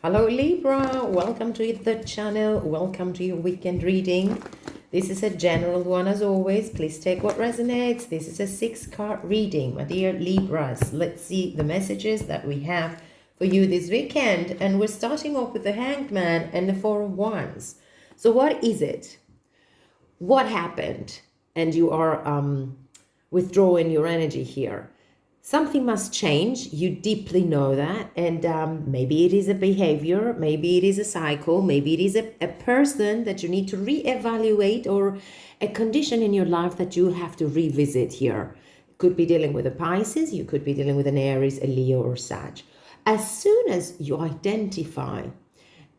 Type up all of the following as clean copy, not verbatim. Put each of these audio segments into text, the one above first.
Hello Libra, welcome to the channel, welcome to your weekend reading. This is a general one as always, please take what resonates. This is a 6-card reading, my dear Libras. Let's see the messages that we have for you this weekend. And we're starting off with the Hanged Man and the Four of Wands. So what is it? What happened? And you are withdrawing your energy here. Something must change. You deeply know that. And maybe it is a behavior, maybe it is a cycle, maybe it is a person that you need to reevaluate, or a condition in your life that you have to revisit here. Could be dealing with a Pisces, you could be dealing with an Aries, a Leo, or Sag. As soon as you identify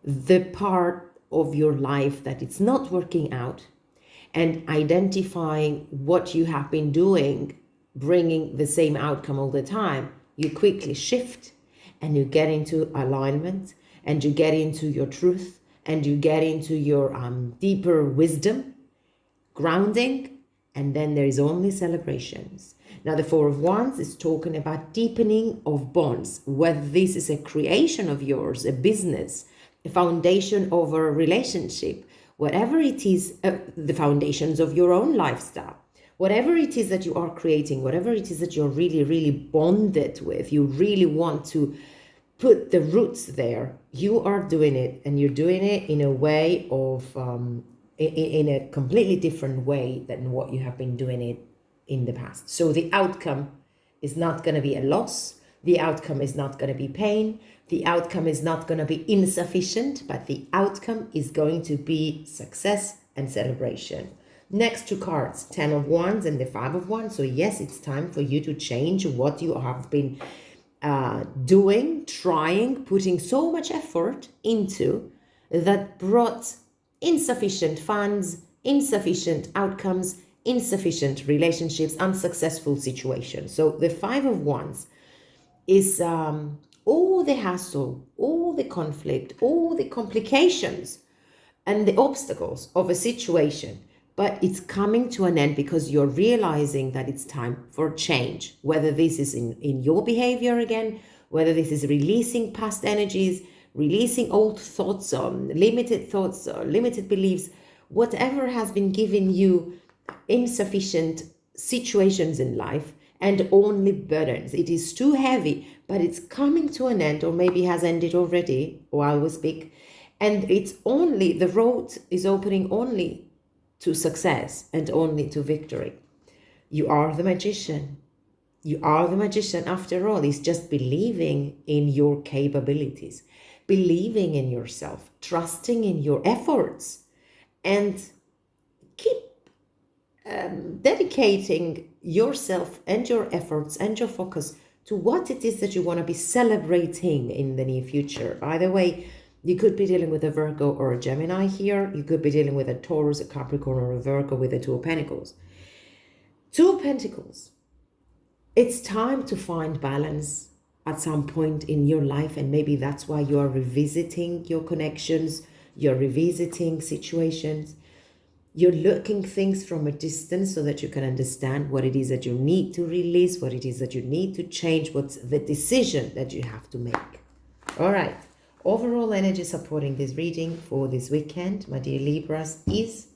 the part of your life that it's not working out, and identifying what you have been doing bringing the same outcome all the time, you quickly shift and you get into alignment and you get into your truth and you get into your deeper wisdom, grounding, and then there is only celebrations. Now the Four of Wands is talking about deepening of bonds, whether this is a creation of yours, a business, a foundation of a relationship, whatever it is, the foundations of your own lifestyle. Whatever it is that you are creating, whatever it is that you're really, really bonded with, you really want to put the roots there, you are doing it, and you're doing it in a way of, in a completely different way than what you have been doing it in the past. So the outcome is not going to be a loss. The outcome is not going to be pain. The outcome is not going to be insufficient, but the outcome is going to be success and celebration. Next two cards, 10 of Wands and the 5 of Wands. So yes, it's time for you to change what you have been doing, trying, putting so much effort into, that brought insufficient funds, insufficient outcomes, insufficient relationships, unsuccessful situations. So the 5 of Wands is all the hassle, all the conflict, all the complications and the obstacles of a situation. But it's coming to an end because you're realizing that it's time for change, whether this is in your behavior again, whether this is releasing past energies, releasing old thoughts, limited thoughts, or limited beliefs, whatever has been giving you insufficient situations in life and only burdens. It is too heavy, but it's coming to an end, or maybe has ended already while we speak. And it's only, the road is opening only to success and only to victory. You are the magician. You are the magician after all. It's just believing in your capabilities, believing in yourself, trusting in your efforts, and keep dedicating yourself and your efforts and your focus to what it is that you want to be celebrating in the near future. By the way, you could be dealing with a Virgo or a Gemini here. You could be dealing with a Taurus, a Capricorn, or a Virgo with the Two of Pentacles. Two of Pentacles. It's time to find balance at some point in your life, and maybe that's why you are revisiting your connections, you're revisiting situations, you're looking things from a distance so that you can understand what it is that you need to release, what it is that you need to change, what's the decision that you have to make. All right. Overall energy supporting this reading for this weekend, my dear Libras, is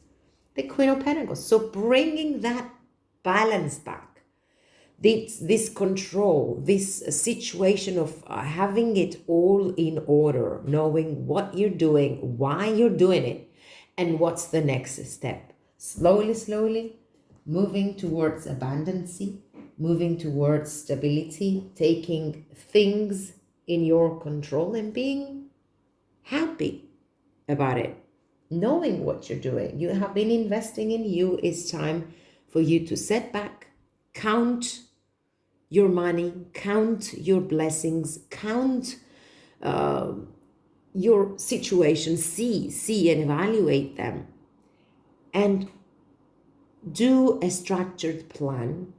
the Queen of Pentacles. So bringing that balance back, this control, this situation of having it all in order, knowing what you're doing, why you're doing it, and what's the next step. Slowly, slowly moving towards abundancy, moving towards stability, taking things in your control and being happy about it, knowing what you're doing. You have been investing in you. It's time for you to set back, count your money, count your blessings, count your situation, see and evaluate them, and do a structured plan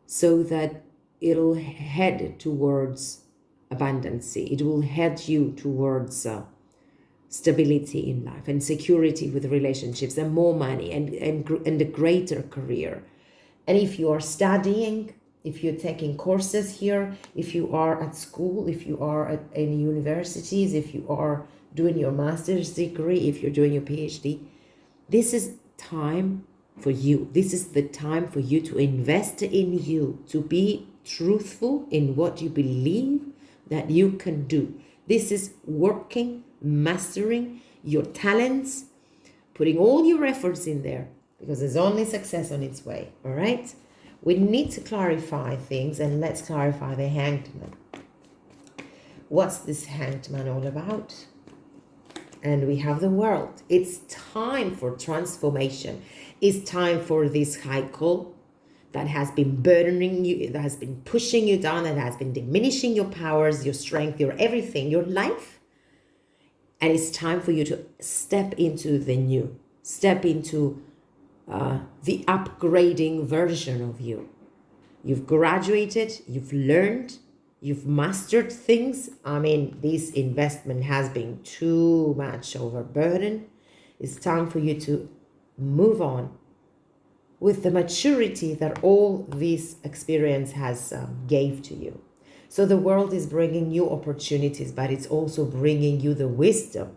so that it'll head towards abundancy. It will head you towards stability in life and security with relationships and more money and a greater career. And if you are studying, if you're taking courses here, if you are at school, if you are at any universities, if you are doing your master's degree, if you're doing your PhD, this is time for you. This is the time for you to invest in you, to be truthful in what you believe that you can do. This is working, mastering your talents, putting all your efforts in there, because there's only success on its way. All right? We need to clarify things, and let's clarify the Hanged Man. What's this Hanged Man all about? And we have the World. It's time for transformation. It's time for this cycle that has been burdening you, that has been pushing you down, that has been diminishing your powers, your strength, your everything, your life. And it's time for you to step into the new, step into the upgrading version of you. You've graduated, you've learned, you've mastered things. I mean, this investment has been too much overburden. It's time for you to move on with the maturity that all this experience has gave to you. So the World is bringing you opportunities, but it's also bringing you the wisdom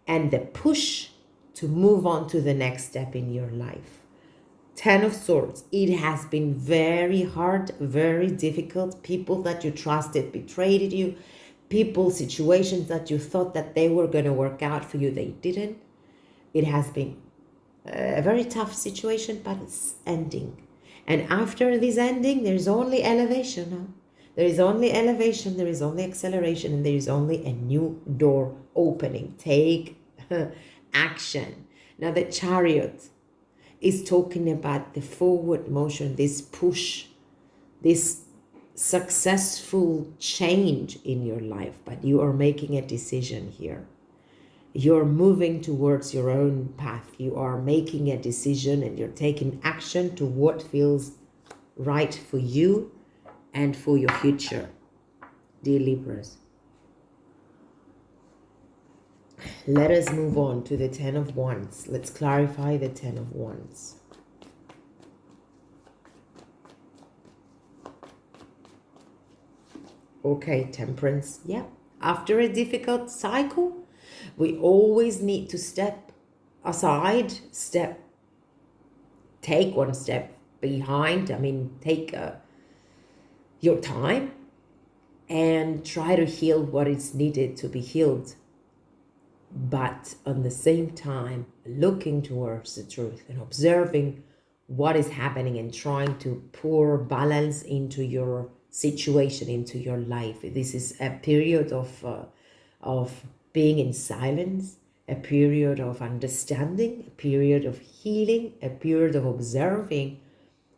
and the push to move on to the next step in your life. 10 of Swords. It has been very hard, very difficult. People that you trusted betrayed you. People, situations that you thought that they were going to work out for you, they didn't. It has been a very tough situation, but it's ending. And after this ending, there's only elevation. Huh? There is only elevation, there is only acceleration, and there is only a new door opening. Take action. Now the Chariot is talking about the forward motion, this push, this successful change in your life, but you are making a decision here. You're moving towards your own path. You are making a decision and you're taking action to what feels right for you and for your future, dear Libras. Let us move on to the 10 of Wands. Let's clarify the 10 of Wands. Okay, Temperance. Yeah. After a difficult cycle, we always need to step aside, take one step behind. I mean, take your time and try to heal what is needed to be healed. But on the same time, looking towards the truth and observing what is happening and trying to pour balance into your situation, into your life. This is a period of being in silence, a period of understanding, a period of healing, a period of observing,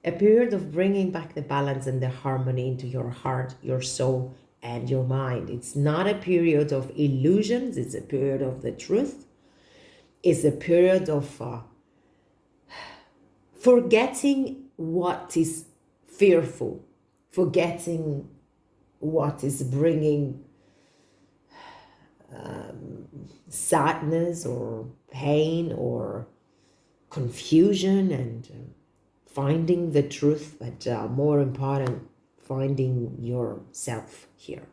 a period of bringing back the balance and the harmony into your heart, your soul, and your mind. It's not a period of illusions, it's a period of the truth. It's a period of forgetting what is fearful, forgetting what is bringing sadness or pain or confusion, and finding the truth, but more important, finding yourself here.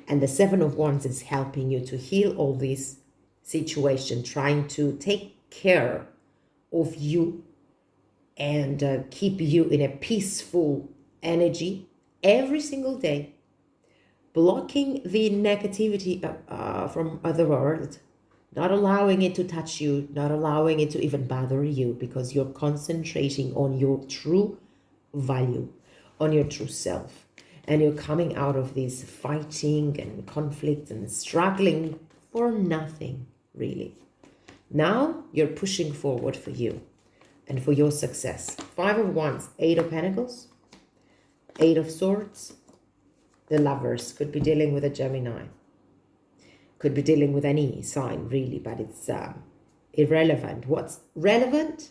And the 7 of Wands is helping you to heal all this situation, trying to take care of you and keep you in a peaceful energy every single day, blocking the negativity from other world, not allowing it to touch you, not allowing it to even bother you, because you're concentrating on your true value, on your true self. And you're coming out of this fighting and conflict and struggling for nothing, really. Now you're pushing forward for you and for your success. 5 of Wands, 8 of Pentacles, 8 of Swords. The Lovers could be dealing with a Gemini. Could be dealing with any sign, really, but it's irrelevant. What's relevant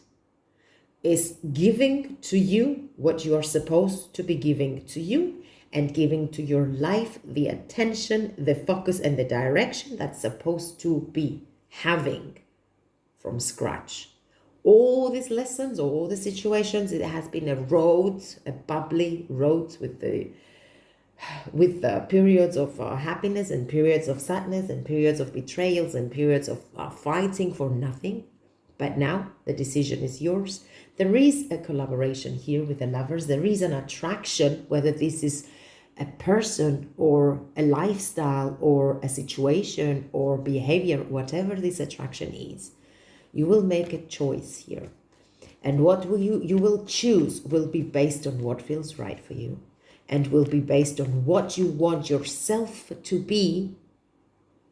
is giving to you what you are supposed to be giving to you, and giving to your life the attention, the focus, and the direction that's supposed to be having from scratch. all these lessons, all the situations, it has been a road, a bubbly road with periods of happiness and periods of sadness and periods of betrayals and periods of fighting for nothing. But now the decision is yours. There is a collaboration here with the lovers. There is an attraction, whether this is a person or a lifestyle or a situation or behavior, whatever this attraction is. You will make a choice here. And what will you will choose will be based on what feels right for you, and will be based on what you want yourself to be,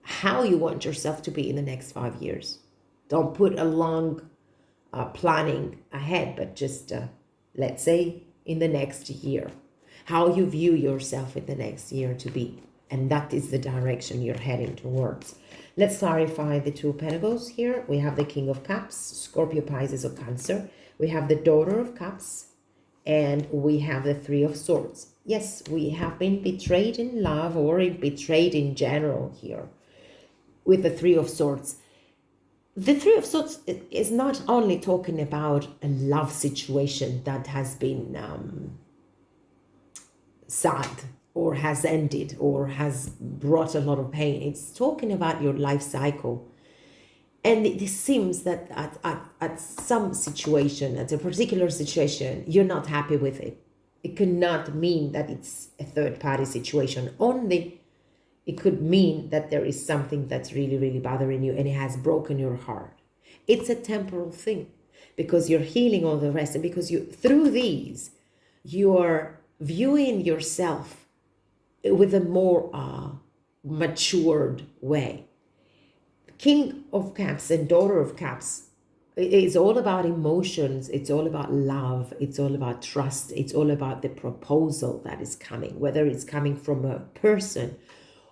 how you want yourself to be in the next 5 years. Don't put a long planning ahead, but just, let's say, in the next year, how you view yourself in the next year to be. And that is the direction you're heading towards. Let's clarify the Two of Pentacles here. We have the King of Cups, Scorpio, Pisces, or Cancer. We have the Daughter of Cups, and we have the Three of Swords. Yes, we have been betrayed in love or betrayed in general here with the Three of Swords. The Three of Swords is not only talking about a love situation that has been sad or has ended or has brought a lot of pain. It's talking about your life cycle. And it seems that at some situation, at a particular situation, you're not happy with it. It could not mean that it's a third-party situation. Only it could mean that there is something that's really, really bothering you and it has broken your heart. It's a temporal thing because you're healing all the rest, and because you, through these, you're viewing yourself with a more matured way. King of Cups and Daughter of Cups is all about emotions. It's all about love. It's all about trust. It's all about the proposal that is coming, whether it's coming from a person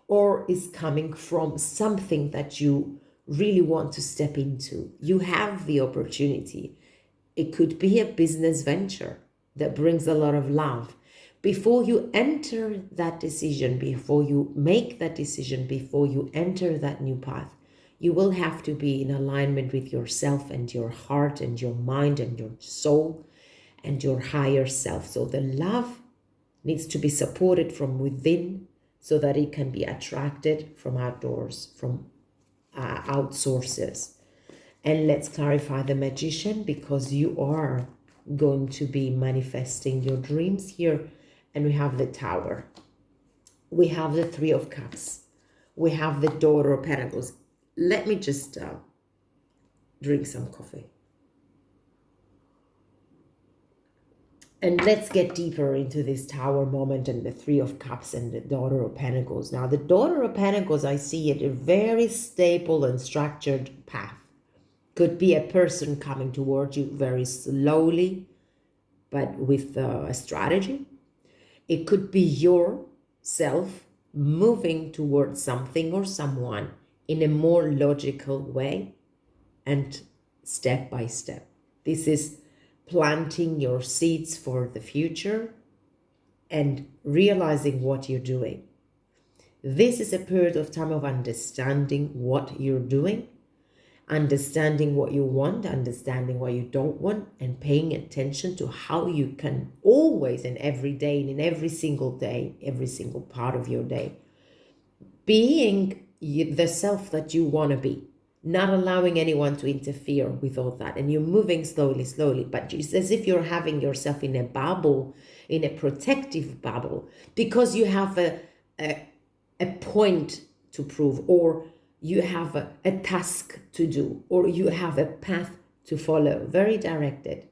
or is coming from something that you really want to step into. You have the opportunity. It could be a business venture that brings a lot of love. Before you enter that decision, before you make that decision, before you enter that new path, you will have to be in alignment with yourself and your heart and your mind and your soul and your higher self. So the love needs to be supported from within so that it can be attracted from outdoors, from outsources. And let's clarify the Magician, because you are going to be manifesting your dreams here. And we have the Tower. We have the Three of Cups. We have the Daughter of Pentacles. Let me just drink some coffee. And let's get deeper into this Tower moment and the Three of Cups and the Daughter of Pentacles. Now, the Daughter of Pentacles, I see it a very stable and structured path. Could be a person coming towards you very slowly, but with a strategy. It could be yourself moving towards something or someone in a more logical way and step by step. This is planting your seeds for the future and realizing what you're doing. This is a period of time of understanding what you're doing, understanding what you want, understanding what you don't want, and paying attention to how you can always and every day and in every single day, every single part of your day, being the self that you want to be, not allowing anyone to interfere with all that. And you're moving slowly, but it's as if you're having yourself in a bubble, in a protective bubble, because you have a point to prove, or you have a task to do, or you have a path to follow, very directed.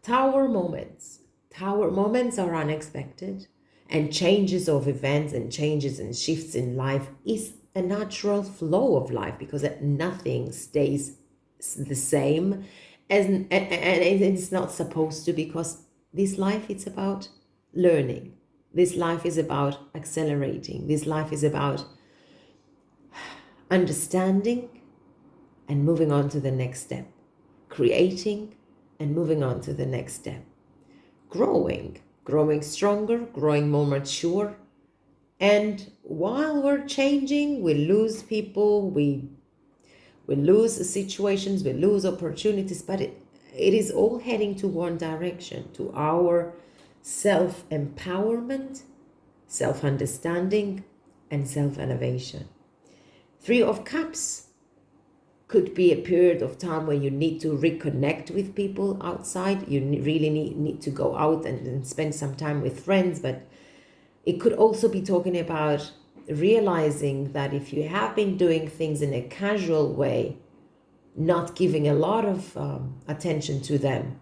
Tower moments are unexpected, and changes of events and changes and shifts in life is a natural flow of life, because nothing stays the same, and it's not supposed to, because this life, it's about learning. This life is about accelerating. This life is about understanding and moving on to the next step, creating and moving on to the next step, growing stronger, growing more mature. And while we're changing, we lose people, we lose situations, we lose opportunities, but it is all heading to one direction, to our self-empowerment, self-understanding, and self-elevation. Three of Cups could be a period of time where you need to reconnect with people outside. You really need to go out and spend some time with friends, but it could also be talking about realizing that if you have been doing things in a casual way, not giving a lot of attention to them,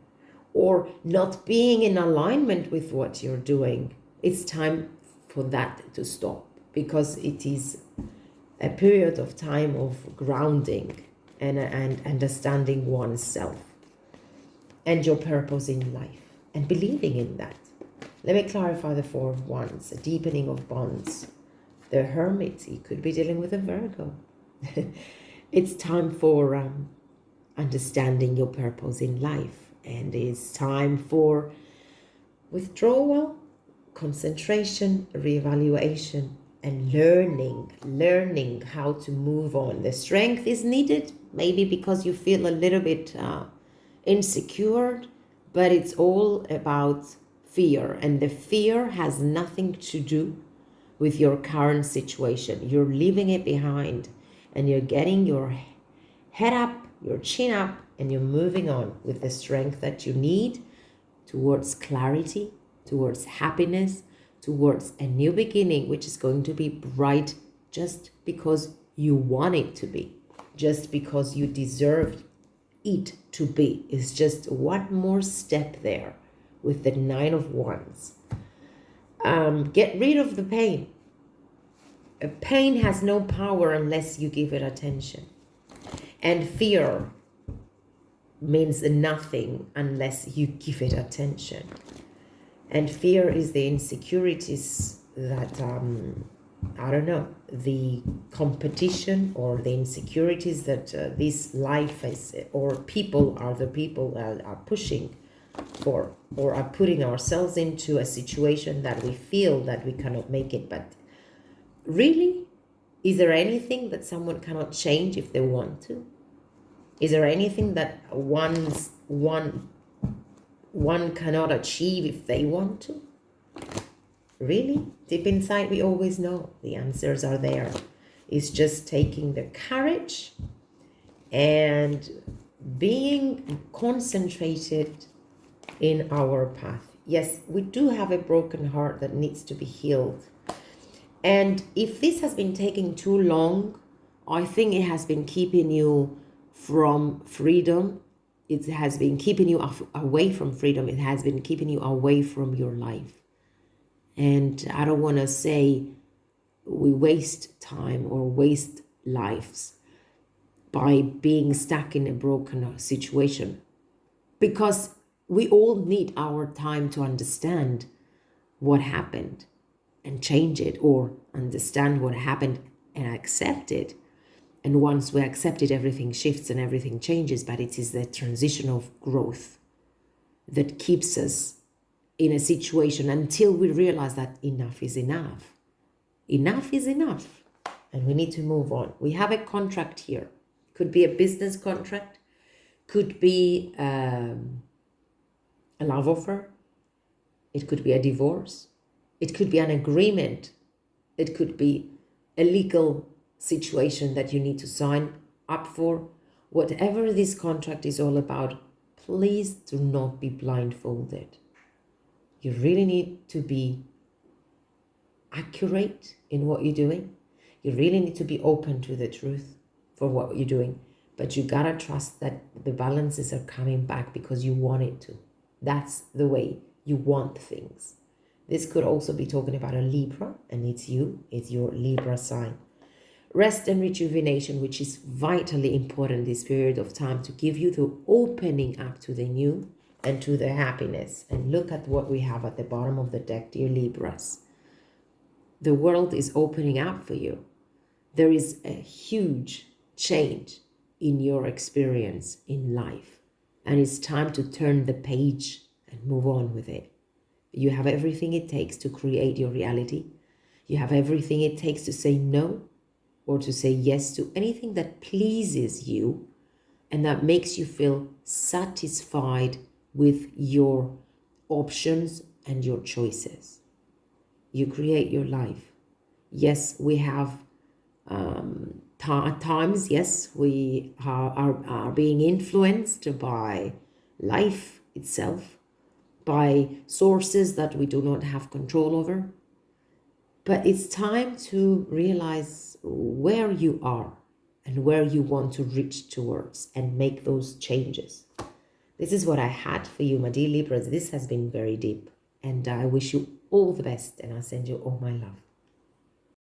or not being in alignment with what you're doing, it's time for that to stop, because it is a period of time of grounding and understanding oneself and your purpose in life and believing in that. Let me clarify the Four of Wands, a deepening of bonds. The Hermit, he could be dealing with a Virgo. It's time for understanding your purpose in life, and it's time for withdrawal, concentration, reevaluation, and learning how to move on. The strength is needed, maybe because you feel a little bit insecure, but it's all about fear, and the fear has nothing to do with your current situation. You're leaving it behind, and you're getting your head up, your chin up, and you're moving on with the strength that you need towards clarity, towards happiness, towards a new beginning, which is going to be bright just because you want it to be, just because you deserve it to be. It's just one more step there with the Nine of Wands. Get rid of the pain. Pain has no power unless you give it attention. And fear means nothing unless you give it attention. And fear is the insecurities that, the competition or the insecurities that this life is, or people are pushing for, or are putting ourselves into a situation that we feel that we cannot make it. But really, is there anything that someone cannot change if they want to? Is there anything that one cannot achieve if they want to? Really? Deep inside, we always know the answers are there. It's just taking the courage and being concentrated in our path. Yes, we do have a broken heart that needs to be healed. And if this has been taking too long, I think it has been keeping you from freedom. It has been keeping you away from freedom. It has been keeping you away from your life. And I don't want to say we waste time or waste lives by being stuck in a broken situation, because we all need our time to understand what happened and change it, or understand what happened and accept it. And once we accept it, everything shifts and everything changes. But it is the transition of growth that keeps us in a situation until we realize that enough is enough. Enough is enough. And we need to move on. We have a contract here. Could be a business contract. Could be a love offer. It could be a divorce. It could be an agreement. It could be a legal situation that you need to sign up for. Whatever this contract is all about, please do not be blindfolded. You really need to be accurate in what you're doing. You really need to be open to the truth for what you're doing. But you gotta trust that the balances are coming back because you want it to. That's the way you want things. This could also be talking about a Libra, and it's you. It's your Libra sign. Rest and rejuvenation, which is vitally important this period of time to give you the opening up to the new and to the happiness. And look at what we have at the bottom of the deck, dear Libras. The world is opening up for you. There is a huge change in your experience in life. And it's time to turn the page and move on with it. You have everything it takes to create your reality. You have everything it takes to say no or to say yes to anything that pleases you and that makes you feel satisfied with your options and your choices. You create your life. Yes, we have at times, yes, we are being influenced by life itself, by sources that we do not have control over. But it's time to realize where you are and where you want to reach towards and make those changes. This is what I had for you, my dear Libras. This has been very deep, and I wish you all the best, and I send you all my love.